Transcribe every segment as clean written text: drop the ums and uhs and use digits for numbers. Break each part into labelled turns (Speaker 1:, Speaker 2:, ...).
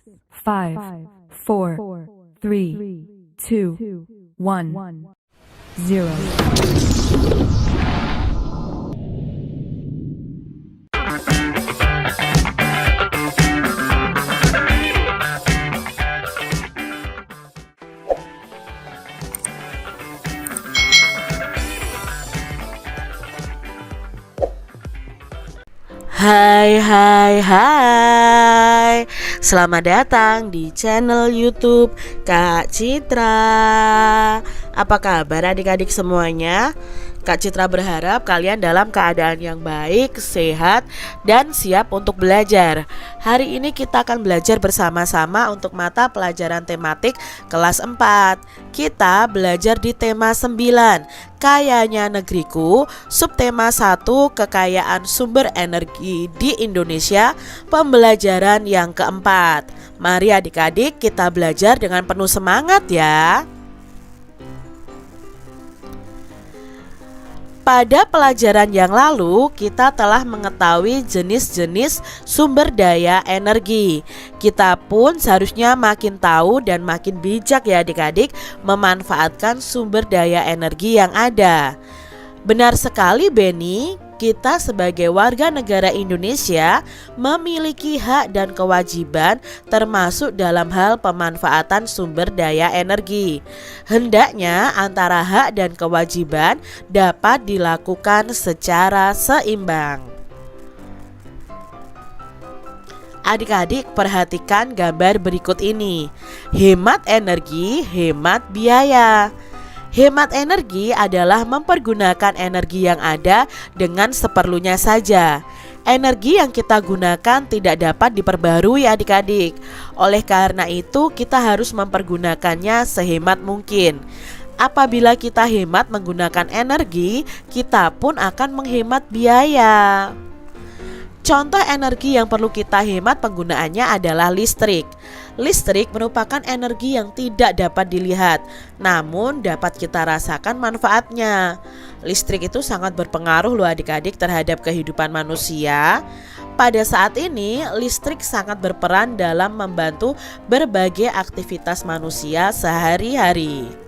Speaker 1: 5, 4, 3, 2, 1, 0.
Speaker 2: Hai, selamat datang di channel YouTube Kak Citra. Apa kabar adik-adik semuanya? Kak Citra berharap kalian dalam keadaan yang baik, sehat, dan siap untuk belajar. Hari ini kita akan belajar bersama-sama untuk mata pelajaran tematik kelas 4. Kita belajar di tema 9, Kayanya Negeriku, subtema 1, Kekayaan Sumber Energi di Indonesia, pembelajaran yang keempat. Mari adik-adik kita belajar dengan penuh semangat ya. Pada pelajaran yang lalu, kita telah mengetahui jenis-jenis sumber daya energi. Kita pun seharusnya makin tahu dan makin bijak ya adik-adik memanfaatkan sumber daya energi yang ada. Benar sekali Beni, kita sebagai warga negara Indonesia memiliki hak dan kewajiban termasuk dalam hal pemanfaatan sumber daya energi. Hendaknya antara hak dan kewajiban dapat dilakukan secara seimbang. Adik-adik perhatikan gambar berikut ini. Hemat energi, hemat biaya. Hemat energi adalah mempergunakan energi yang ada dengan seperlunya saja. Energi yang kita gunakan tidak dapat diperbarui adik-adik. Oleh karena itu kita harus mempergunakannya sehemat mungkin. Apabila kita hemat menggunakan energi, kita pun akan menghemat biaya. Contoh energi yang perlu kita hemat penggunaannya adalah listrik. Listrik merupakan energi yang tidak dapat dilihat, namun dapat kita rasakan manfaatnya. Listrik itu sangat berpengaruh loh adik-adik terhadap kehidupan manusia. Pada saat ini, listrik sangat berperan dalam membantu berbagai aktivitas manusia sehari-hari.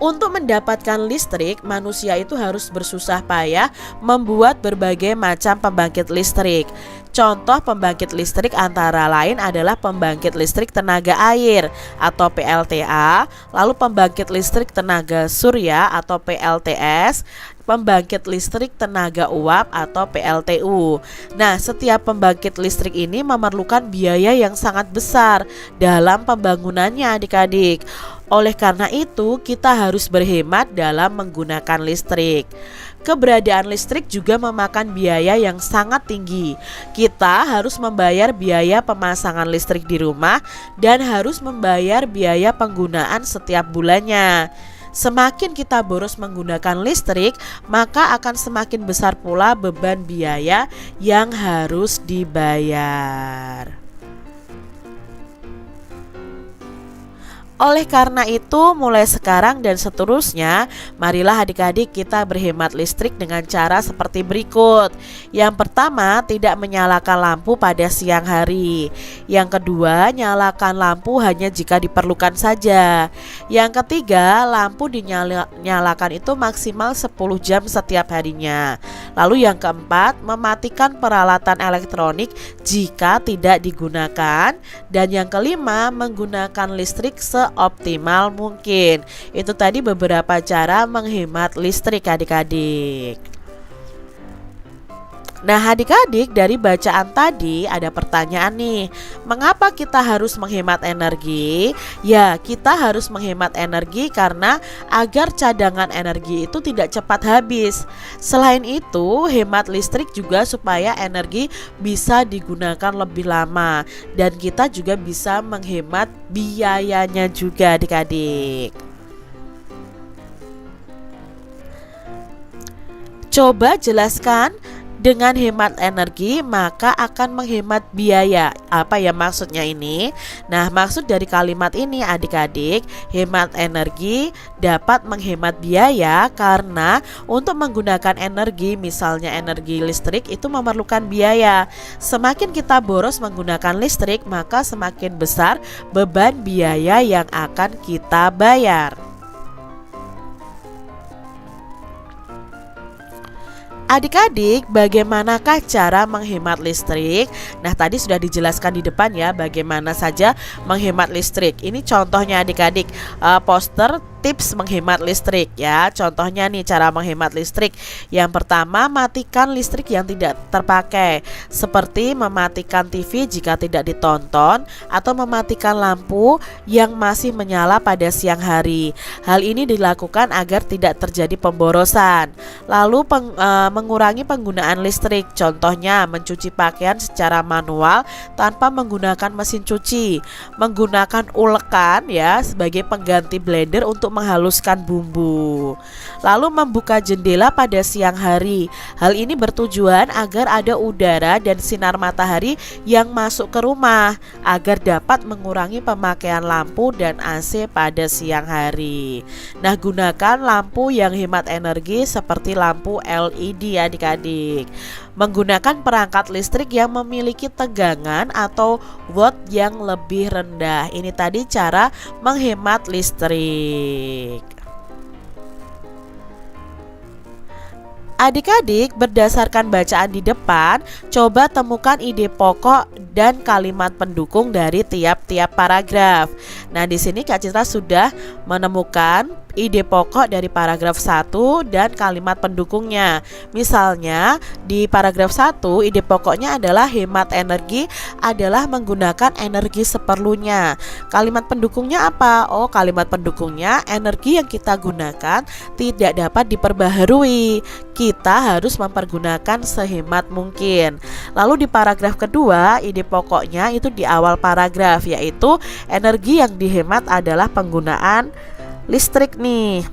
Speaker 2: Untuk mendapatkan listrik, manusia itu harus bersusah payah membuat berbagai macam pembangkit listrik. Contoh pembangkit listrik antara lain adalah pembangkit listrik tenaga air atau PLTA, lalu pembangkit listrik tenaga surya atau PLTS, pembangkit listrik tenaga uap atau PLTU. Nah, setiap pembangkit listrik ini memerlukan biaya yang sangat besar dalam pembangunannya adik-adik. Oleh karena itu, kita harus berhemat dalam menggunakan listrik. Keberadaan listrik juga memakan biaya yang sangat tinggi. Kita harus membayar biaya pemasangan listrik di rumah dan harus membayar biaya penggunaan setiap bulannya. Semakin kita boros menggunakan listrik, maka akan semakin besar pula beban biaya yang harus dibayar. Oleh karena itu, mulai sekarang dan seterusnya, marilah adik-adik kita berhemat listrik dengan cara seperti berikut. Yang pertama, tidak menyalakan lampu pada siang hari. Yang kedua, nyalakan lampu hanya jika diperlukan saja. Yang ketiga, lampu dinyalakan itu maksimal 10 jam setiap harinya. Lalu yang keempat, mematikan peralatan elektronik jika tidak digunakan. Dan yang kelima, menggunakan listrik optimal mungkin. Itu tadi beberapa cara menghemat listrik adik-adik. Nah adik-adik, dari bacaan tadi ada pertanyaan nih, mengapa kita harus menghemat energi? Ya, kita harus menghemat energi karena agar cadangan energi itu tidak cepat habis. Selain itu, hemat listrik juga supaya energi bisa digunakan lebih lama. Dan kita juga bisa menghemat biayanya juga adik-adik. Coba jelaskan Dengan hemat energi maka akan menghemat biaya. Apa ya maksudnya ini? Nah, maksud dari kalimat ini adik-adik, hemat energi dapat menghemat biaya karena untuk menggunakan energi, misalnya energi listrik itu memerlukan biaya. Semakin kita boros menggunakan listrik, maka semakin besar beban biaya yang akan kita bayar. Adik-adik, bagaimanakah cara menghemat listrik? Nah, tadi sudah dijelaskan di depan ya bagaimana saja menghemat listrik. Ini contohnya adik-adik, poster tips menghemat listrik ya. Contohnya nih cara menghemat listrik. Yang pertama, matikan listrik yang tidak terpakai, seperti mematikan TV jika tidak ditonton atau mematikan lampu yang masih menyala pada siang hari. Hal ini dilakukan agar tidak terjadi pemborosan. Lalu mengurangi penggunaan listrik, contohnya mencuci pakaian secara manual tanpa menggunakan mesin cuci, menggunakan ulekan ya sebagai pengganti blender untuk menghaluskan bumbu. Lalu membuka jendela pada siang hari. Hal ini bertujuan agar ada udara dan sinar matahari yang masuk ke rumah agar dapat mengurangi pemakaian lampu dan AC pada siang hari. Nah, gunakan lampu yang hemat energi seperti lampu LED adik-adik. Menggunakan perangkat listrik yang memiliki tegangan atau watt yang lebih rendah. Ini tadi cara menghemat listrik. Adik-adik, berdasarkan bacaan di depan, coba temukan ide pokok dan kalimat pendukung dari tiap-tiap paragraf. Nah, di sini Kak Citra sudah menemukan ide pokok dari paragraf 1 dan kalimat pendukungnya. Misalnya di paragraf 1, ide pokoknya adalah hemat energi adalah menggunakan energi seperlunya. Kalimat pendukungnya apa? Oh, kalimat pendukungnya, energi yang kita gunakan tidak dapat diperbaharui. Kita harus mempergunakan sehemat mungkin. Lalu di paragraf kedua, ide pokoknya itu di awal paragraf, yaitu energi yang dihemat adalah penggunaan listrik nih.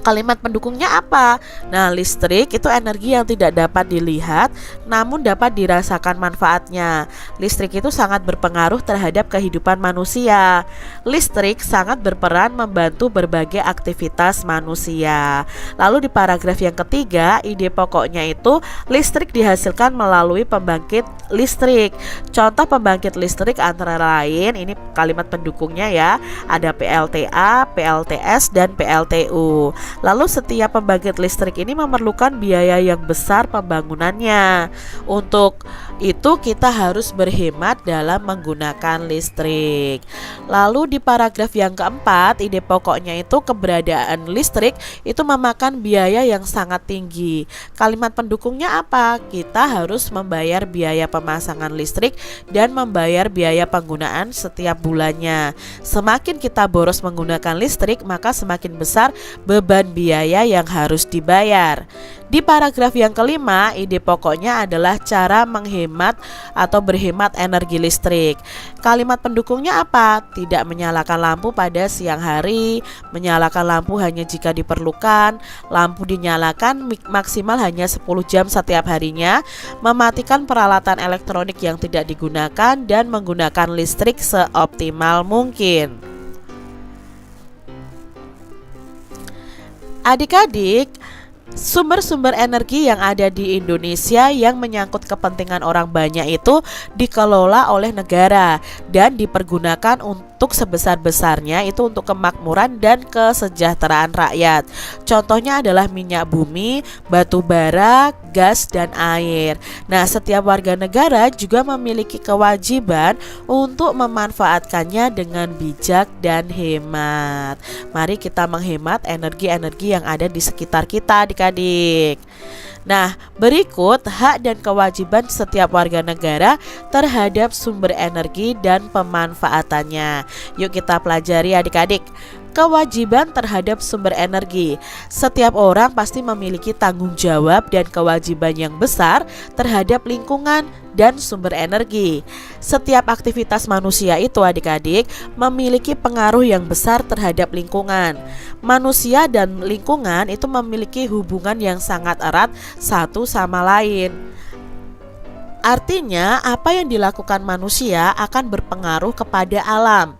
Speaker 2: Kalimat pendukungnya apa? Nah, listrik itu energi yang tidak dapat dilihat namun dapat dirasakan manfaatnya. Listrik itu sangat berpengaruh terhadap kehidupan manusia. Listrik sangat berperan membantu berbagai aktivitas manusia. Lalu di paragraf yang ketiga, ide pokoknya itu listrik dihasilkan melalui pembangkit listrik. Contoh pembangkit listrik antara lain, ini kalimat pendukungnya ya, ada PLTA, PLTS, dan PLTU. Lalu setiap pembangkit listrik ini memerlukan biaya yang besar pembangunannya. Untuk itu kita harus berhemat dalam menggunakan listrik. Lalu di paragraf yang keempat, ide pokoknya itu keberadaan listrik itu memakan biaya yang sangat tinggi. Kalimat pendukungnya apa? Kita harus membayar biaya pemasangan listrik dan membayar biaya penggunaan setiap bulannya. Semakin kita boros menggunakan listrik, maka semakin besar beban biaya yang harus dibayar. Di paragraf yang kelima, ide pokoknya adalah cara menghemat atau berhemat energi listrik. Kalimat pendukungnya apa? Tidak menyalakan lampu pada siang hari, menyalakan lampu hanya jika diperlukan, lampu dinyalakan maksimal hanya 10 jam setiap harinya, mematikan peralatan elektronik yang tidak digunakan, dan menggunakan listrik seoptimal mungkin. Adik-adik, sumber-sumber energi yang ada di Indonesia yang menyangkut kepentingan orang banyak itu dikelola oleh negara dan dipergunakan untuk sebesar-besarnya itu untuk kemakmuran dan kesejahteraan rakyat. Contohnya adalah minyak bumi, batu bara, gas, dan air. Nah, setiap warga negara juga memiliki kewajiban untuk memanfaatkannya dengan bijak dan hemat. Mari kita menghemat energi-energi yang ada di sekitar kita, adik-adik. Nah, berikut hak dan kewajiban setiap warga negara terhadap sumber energi dan pemanfaatannya. Yuk kita pelajari adik-adik. Kewajiban terhadap sumber energi. Setiap orang pasti memiliki tanggung jawab dan kewajiban yang besar terhadap lingkungan dan sumber energi. Setiap aktivitas manusia itu adik-adik memiliki pengaruh yang besar terhadap lingkungan. Manusia dan lingkungan itu memiliki hubungan yang sangat erat satu sama lain. Artinya, apa yang dilakukan manusia akan berpengaruh kepada alam.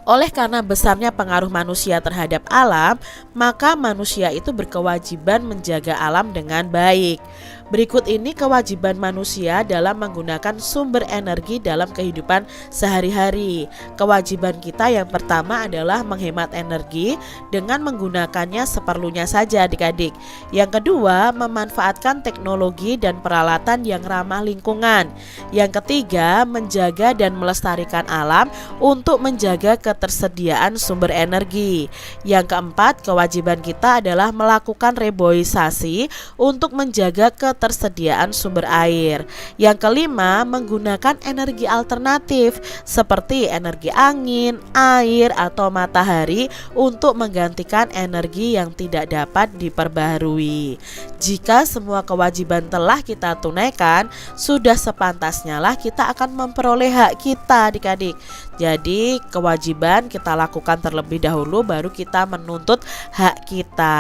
Speaker 2: Oleh karena besarnya pengaruh manusia terhadap alam, maka manusia itu berkewajiban menjaga alam dengan baik. Berikut ini kewajiban manusia dalam menggunakan sumber energi dalam kehidupan sehari-hari. Kewajiban kita yang pertama adalah menghemat energi dengan menggunakannya seperlunya saja adik-adik. Yang kedua, memanfaatkan teknologi dan peralatan yang ramah lingkungan. Yang ketiga, menjaga dan melestarikan alam untuk menjaga ketersediaan sumber energi. Yang keempat, kewajiban kita adalah melakukan reboisasi untuk menjaga ketersediaan sumber air. Yang kelima, menggunakan energi alternatif seperti energi angin, air, atau matahari untuk menggantikan energi yang tidak dapat diperbaharui. Jika semua kewajiban telah kita tunaikan, sudah sepantasnya lah kita akan memperoleh hak kita adik-adik. Jadi kewajiban kita lakukan terlebih dahulu, baru kita menuntut hak kita.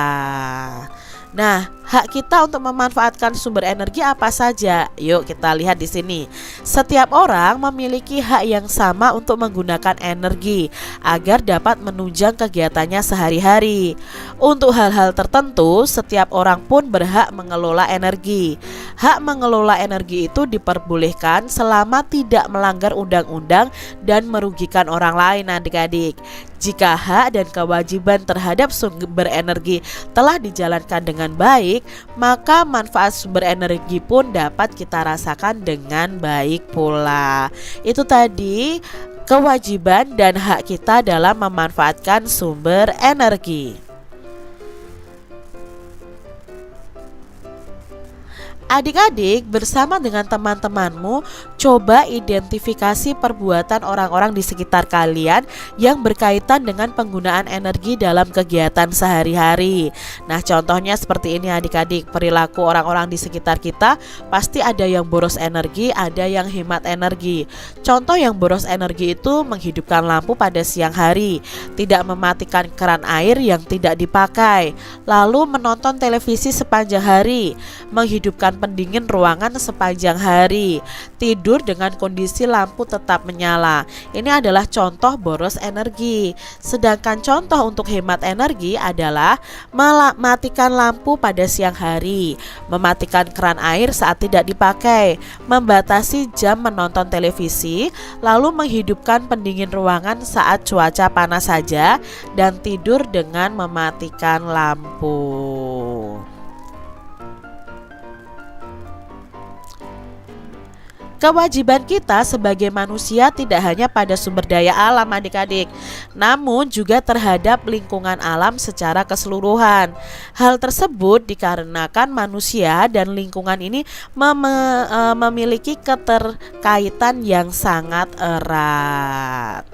Speaker 2: Nah, hak kita untuk memanfaatkan sumber energi apa saja? Yuk kita lihat di sini. Setiap orang memiliki hak yang sama untuk menggunakan energi agar dapat menunjang kegiatannya sehari-hari. Untuk hal-hal tertentu, setiap orang pun berhak mengelola energi. Hak mengelola energi itu diperbolehkan selama tidak melanggar undang-undang dan merugikan orang lain adik-adik. Jika hak dan kewajiban terhadap sumber energi telah dijalankan dengan baik, maka manfaat sumber energi pun dapat kita rasakan dengan baik pula. Itu tadi kewajiban dan hak kita dalam memanfaatkan sumber energi. Adik-adik bersama dengan teman-temanmu coba identifikasi perbuatan orang-orang di sekitar kalian yang berkaitan dengan penggunaan energi dalam kegiatan sehari-hari. Nah, contohnya seperti ini adik-adik, perilaku orang-orang di sekitar kita pasti ada yang boros energi, ada yang hemat energi. Contoh yang boros energi itu menghidupkan lampu pada siang hari, tidak mematikan keran air yang tidak dipakai, lalu menonton televisi sepanjang hari, menghidupkan pendingin ruangan sepanjang hari, tidur dengan kondisi lampu tetap menyala. Ini adalah contoh boros energi. Sedangkan contoh untuk hemat energi adalah mematikan lampu pada siang hari, mematikan keran air saat tidak dipakai, membatasi jam menonton televisi, lalu menghidupkan pendingin ruangan saat cuaca panas saja, dan tidur dengan mematikan lampu. Kewajiban kita sebagai manusia tidak hanya pada sumber daya alam adik-adik, namun juga terhadap lingkungan alam secara keseluruhan. Hal tersebut dikarenakan manusia dan lingkungan ini memiliki keterkaitan yang sangat erat.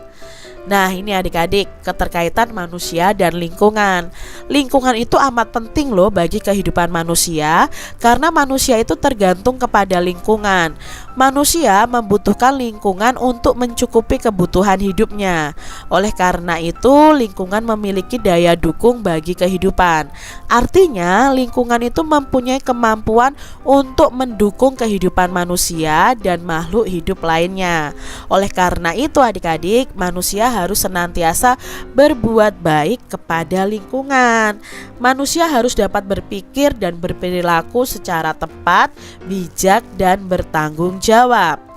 Speaker 2: Nah, ini adik-adik, keterkaitan manusia dan lingkungan. Lingkungan itu amat penting loh bagi kehidupan manusia, karena manusia itu tergantung kepada lingkungan. Manusia membutuhkan lingkungan untuk mencukupi kebutuhan hidupnya. Oleh karena itu, lingkungan memiliki daya dukung bagi kehidupan. Artinya, lingkungan itu mempunyai kemampuan untuk mendukung kehidupan manusia dan makhluk hidup lainnya. Oleh karena itu, adik-adik, manusia harus senantiasa berbuat baik kepada lingkungan. Manusia harus dapat berpikir dan berperilaku secara tepat, bijak, dan bertanggung jawab.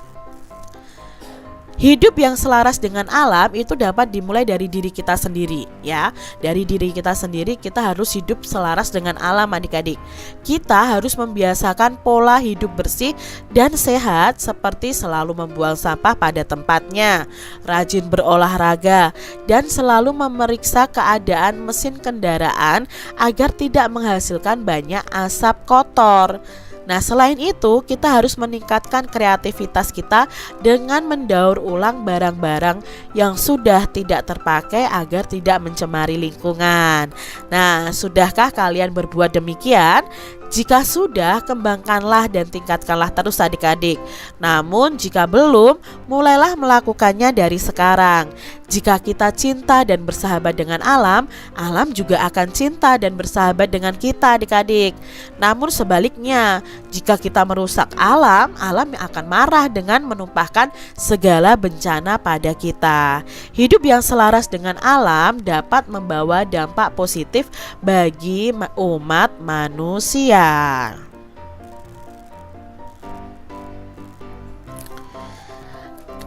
Speaker 2: Hidup yang selaras dengan alam itu dapat dimulai dari diri kita sendiri, ya. Dari diri kita sendiri kita harus hidup selaras dengan alam adik-adik. Kita harus membiasakan pola hidup bersih dan sehat, seperti selalu membuang sampah pada tempatnya, rajin berolahraga, dan selalu memeriksa keadaan mesin kendaraan agar tidak menghasilkan banyak asap kotor. Nah, selain itu, kita harus meningkatkan kreativitas kita dengan mendaur ulang barang-barang yang sudah tidak terpakai agar tidak mencemari lingkungan. Nah, sudahkah kalian berbuat demikian? Jika sudah, kembangkanlah dan tingkatkanlah terus adik-adik. Namun jika belum, mulailah melakukannya dari sekarang. Jika kita cinta dan bersahabat dengan alam, alam juga akan cinta dan bersahabat dengan kita adik-adik. Namun sebaliknya, jika kita merusak alam, alam yang akan marah dengan menumpahkan segala bencana pada kita. Hidup yang selaras dengan alam dapat membawa dampak positif bagi umat manusia.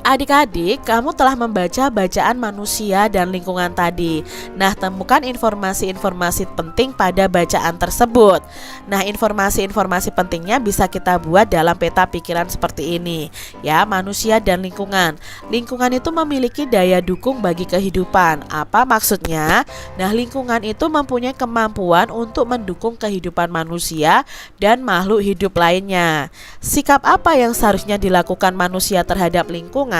Speaker 2: Adik-adik, kamu telah membaca bacaan manusia dan lingkungan tadi. Nah, temukan informasi-informasi penting pada bacaan tersebut. Nah, informasi-informasi pentingnya bisa kita buat dalam peta pikiran seperti ini. Ya, manusia dan lingkungan. Lingkungan itu memiliki daya dukung bagi kehidupan. Apa maksudnya? Nah, lingkungan itu mempunyai kemampuan untuk mendukung kehidupan manusia dan makhluk hidup lainnya. Sikap apa yang seharusnya dilakukan manusia terhadap lingkungan?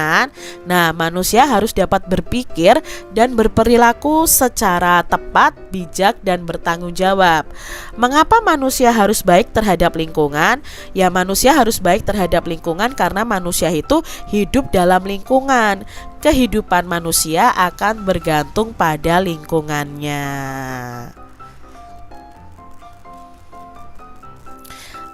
Speaker 2: Nah, manusia harus dapat berpikir dan berperilaku secara tepat, bijak, dan bertanggung jawab. Mengapa manusia harus baik terhadap lingkungan? Ya, manusia harus baik terhadap lingkungan karena manusia itu hidup dalam lingkungan. Kehidupan manusia akan bergantung pada lingkungannya.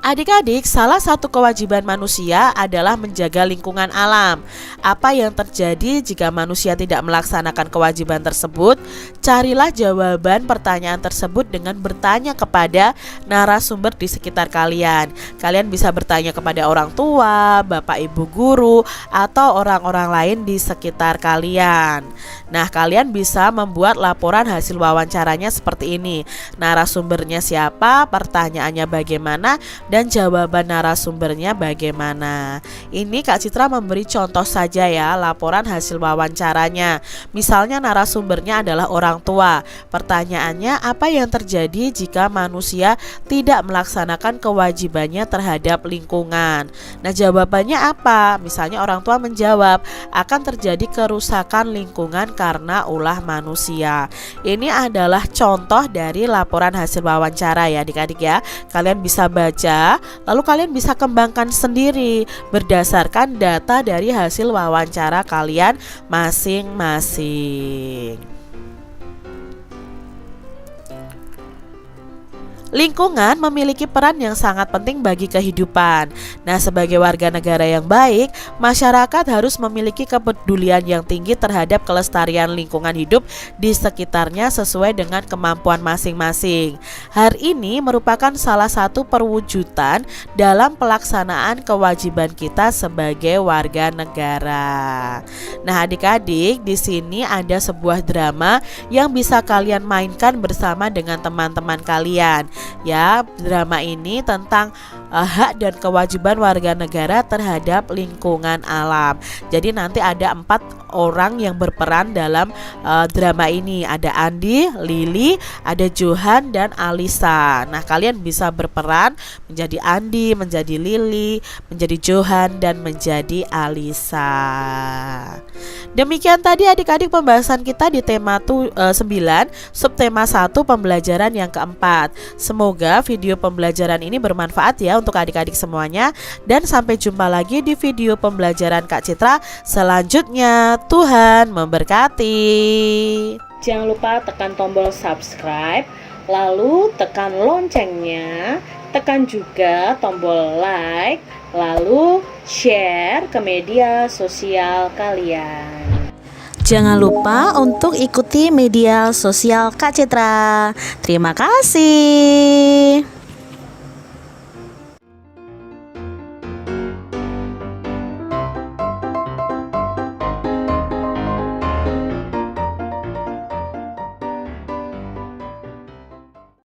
Speaker 2: Adik-adik, salah satu kewajiban manusia adalah menjaga lingkungan alam. Apa yang terjadi jika manusia tidak melaksanakan kewajiban tersebut? Carilah jawaban pertanyaan tersebut dengan bertanya kepada narasumber di sekitar kalian. Kalian bisa bertanya kepada orang tua, bapak ibu guru, atau orang-orang lain di sekitar kalian. Nah, kalian bisa membuat laporan hasil wawancaranya seperti ini. Narasumbernya siapa, pertanyaannya bagaimana, dan jawaban narasumbernya bagaimana. Ini Kak Citra memberi contoh saja ya, laporan hasil wawancaranya. Misalnya narasumbernya adalah orang tua. Pertanyaannya, apa yang terjadi jika manusia tidak melaksanakan kewajibannya terhadap lingkungan? Nah, jawabannya apa? Misalnya orang tua menjawab, akan terjadi kerusakan lingkungan karena ulah manusia. Ini adalah contoh dari laporan hasil wawancara ya adik-adik ya. Kalian bisa baca, lalu kalian bisa kembangkan sendiri berdasarkan data dari hasil wawancara kalian masing-masing. Lingkungan memiliki peran yang sangat penting bagi kehidupan. Nah, sebagai warga negara yang baik, masyarakat harus memiliki kepedulian yang tinggi terhadap kelestarian lingkungan hidup di sekitarnya sesuai dengan kemampuan masing-masing. Hal ini merupakan salah satu perwujudan dalam pelaksanaan kewajiban kita sebagai warga negara. Nah, adik-adik, di sini ada sebuah drama yang bisa kalian mainkan bersama dengan teman-teman kalian. Ya, drama ini tentang hak dan kewajiban warga negara terhadap lingkungan alam. Jadi nanti ada 4 orang yang berperan dalam drama ini. Ada Andi, Lili, ada Johan, dan Alisa. Nah, kalian bisa berperan menjadi Andi, menjadi Lili, menjadi Johan, dan menjadi Alisa. Demikian tadi adik-adik pembahasan kita di tema 9, subtema 1, pembelajaran yang keempat. Semoga video pembelajaran ini bermanfaat ya untuk adik-adik semuanya. Dan sampai jumpa lagi di video pembelajaran Kak Citra selanjutnya. Tuhan memberkati. Jangan lupa tekan tombol subscribe, lalu tekan loncengnya, tekan juga tombol like, lalu share ke media sosial kalian. Jangan lupa untuk ikuti media sosial Kak Citra. Terima kasih.